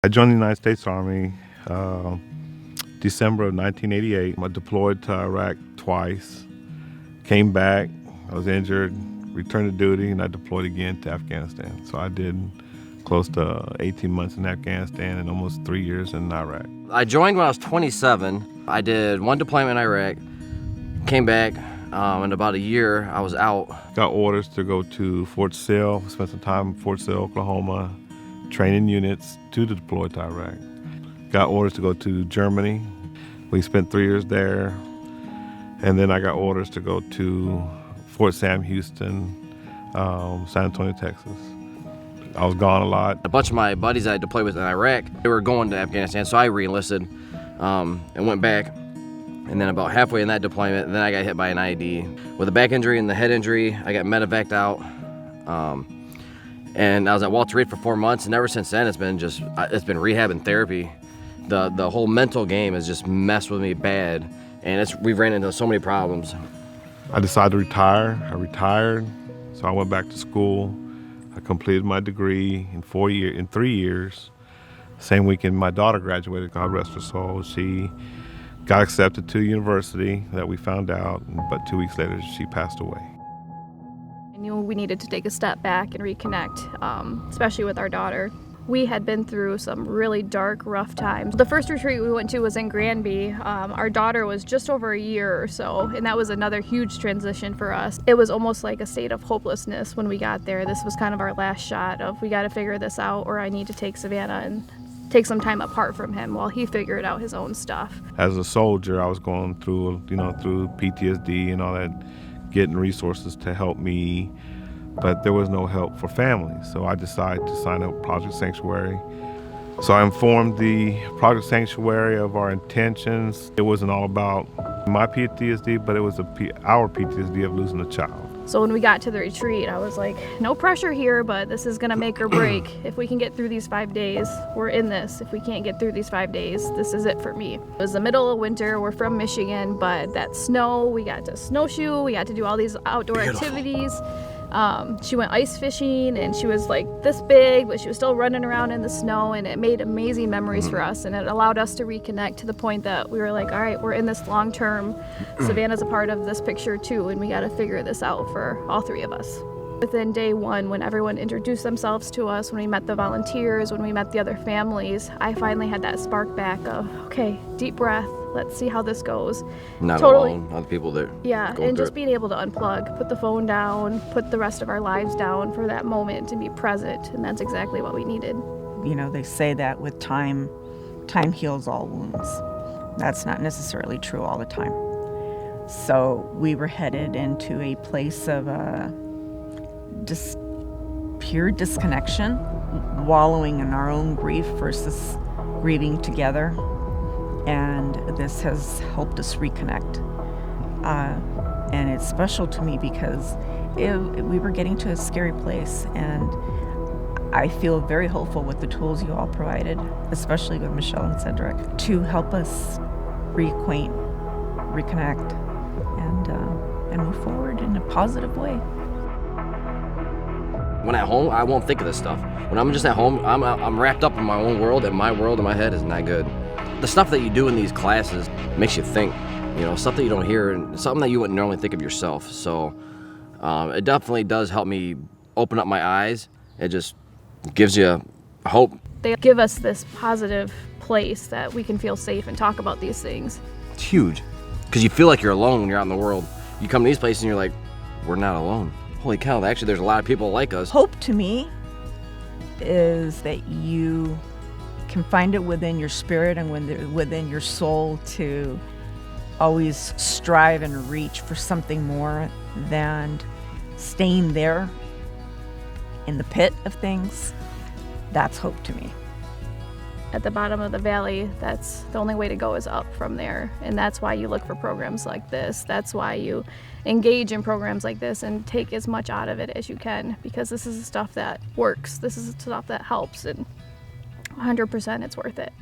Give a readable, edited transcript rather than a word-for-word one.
I joined the United States Army December of 1988. I deployed to Iraq twice, came back, I was injured, returned to duty, and I deployed again to Afghanistan. So I did close to 18 months in Afghanistan and almost 3 years in Iraq. I joined when I was 27. I did one deployment in Iraq, came back, in about a year I was out. Got orders to go to Fort Sill, spent some time in Fort Sill, Oklahoma, training units to deploy to Iraq. Got orders to go to Germany. We spent 3 years there. And then I got orders to go to Fort Sam Houston, San Antonio, Texas. I was gone a lot. A bunch of my buddies that I deployed with in Iraq, they were going to Afghanistan, so I re-enlisted and went back. And then about halfway in that deployment, then I got hit by an IED. With a back injury and the head injury, I got medevaced out. And I was at Walter Reed for 4 months, and ever since then, it's been rehab and therapy. The whole mental game has just messed with me bad, and we've ran into so many problems. I decided to retire. I retired, so I went back to school. I completed my degree in 3 years. Same weekend my daughter graduated, God rest her soul. She got accepted to university that we found out, but 2 weeks later she passed away. I knew we needed to take a step back and reconnect, especially with our daughter. We had been through some really dark, rough times. The first retreat we went to was in Granby. Our daughter was just over a year or so, and that was another huge transition for us. It was almost like a state of hopelessness when we got there. This was kind of our last shot of, we got to figure this out, or I need to take Savannah and take some time apart from him while he figured out his own stuff. As a soldier, I was going through, through PTSD and all that, getting resources to help me, but there was no help for families. So I decided to sign up Project Sanctuary. So I informed the Project Sanctuary of our intentions. It wasn't all about my PTSD, but it was our PTSD of losing a child. So when we got to the retreat, I was like, no pressure here, but this is gonna make or break. If we can get through these 5 days, we're in this. If we can't get through these 5 days, this is it for me. It was the middle of winter, we're from Michigan, but that snow, we got to snowshoe, we got to do all these outdoor activities. She went ice fishing, and she was like this big, but she was still running around in the snow, and it made amazing memories for us, and it allowed us to reconnect to the point that we were like, all right, we're in this long term. Savannah's a part of this picture too, and we got to figure this out for all three of us. Within day one, when everyone introduced themselves to us, when we met the volunteers, when we met the other families, I finally had that spark back of, okay, deep breath, let's see how this goes. Not alone, other people there. Yeah, and just being able to unplug, put the phone down, put the rest of our lives down for that moment and be present, and that's exactly what we needed. You know, they say that with time heals all wounds. That's not necessarily true all the time. So we were headed into a place of pure disconnection, wallowing in our own grief versus grieving together. And this has helped us reconnect. And it's special to me because we were getting to a scary place, and I feel very hopeful with the tools you all provided, especially with Michelle and Cedric, to help us reacquaint, reconnect, and move forward in a positive way. When at home, I won't think of this stuff. When I'm just at home, I'm wrapped up in my own world, and my world in my head is not good. The stuff that you do in these classes makes you think, stuff that you don't hear, and something that you wouldn't normally think of yourself. So it definitely does help me open up my eyes. It just gives you hope. They give us this positive place that we can feel safe and talk about these things. It's huge, because you feel like you're alone when you're out in the world. You come to these places and you're like, we're not alone. Holy cow, actually there's a lot of people like us. Hope to me is that you can find it within your spirit and within your soul to always strive and reach for something more than staying there in the pit of things. That's hope to me. At the bottom of the valley, that's the only way to go is up from there. And that's why you look for programs like this. That's why you engage in programs like this and take as much out of it as you can, because this is the stuff that works. This is the stuff that helps, and 100% it's worth it.